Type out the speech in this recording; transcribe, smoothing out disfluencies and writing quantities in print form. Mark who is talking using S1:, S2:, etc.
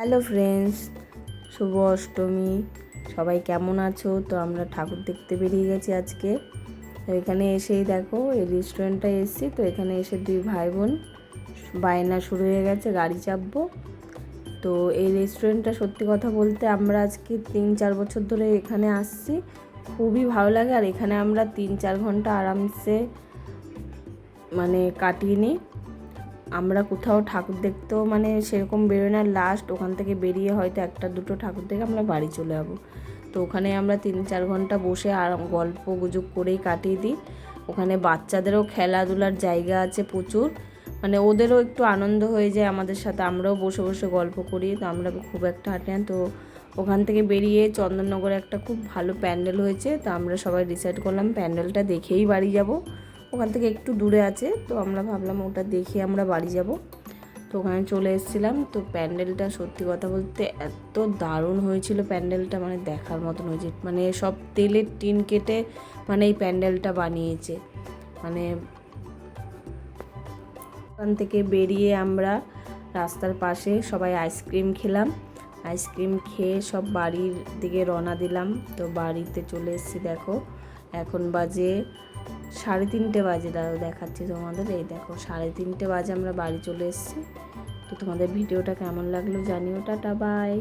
S1: Hello friends, শুভ অষ্টমী। সবাই কেমন আছো? তো আমরা ঠাকুর দেখতে বেরিয়ে গেছি আজকে। তো এখানে এসেই দেখো এই রেস্টুরেন্টটা এসেছি। তো এখানে এসে দুই ভাই বোন বায়না শুরু হয়ে গেছে গাড়ি চাপবো। তো এই রেস্টুরেন্টটা সত্যি কথা বলতে আমরা আজকে 3-4 বছর ধরে এখানে আসছি, খুবই ভালো লাগে। আর এখানে আমরা 3-4 ঘন্টা আরামসে কাটিয়ে নিই। আমরা কোথাও ঠাকুর দেখতেও সেরকম বেরোয় না, লাস্ট ওখান থেকে বেরিয়ে হয়তো একটা দুটো ঠাকুর দেখে আমরা বাড়ি চলে যাবো। তো ওখানে আমরা 3-4 ঘন্টা বসে আর গল্প গুজব করেই কাটিয়ে দিই। ওখানে বাচ্চাদেরও খেলাধুলার জায়গা আছে প্রচুর, ওদেরও একটু আনন্দ হয়ে যায় আমাদের সাথে, আমরাও বসে বসে গল্প করি। তো আমরা খুব একটা হাঁটি না। তো ওখান থেকে বেরিয়ে চন্দননগরে একটা খুব ভালো প্যান্ডেল হয়েছে। তো আমরা সবাই ডিসাইড করলাম প্যান্ডেলটা দেখেই বাড়ি যাব। ওখান থেকে একটু দূরে আছে, তো আমরা ভাবলাম ওটা দেখে আমরা বাড়ি যাব। তো ওখানে চলে এসেছিলাম। তো প্যান্ডেলটা সত্যি কথা বলতে এত দারুণ হয়েছিল, প্যান্ডেলটা দেখার মতন হয়েছে। সব তেলের টিন কেটে এই প্যান্ডেলটা বানিয়েছে। ওখান থেকে বেরিয়ে আমরা রাস্তার পাশে সবাই আইসক্রিম খেলাম। আইসক্রিম খেয়ে সব বাড়ির দিকে রওনা দিলাম। তো বাড়িতে চলে এসেছি। দেখো এখন বাজে 3:30 বাজে। দেখাচ্ছি তোমাদের, এই দেখো 3:30 বাজে আমরা বাড়ি চলে এসেছি। তো তোমাদের ভিডিওটা কেমন লাগলো জানিও। Tata, by.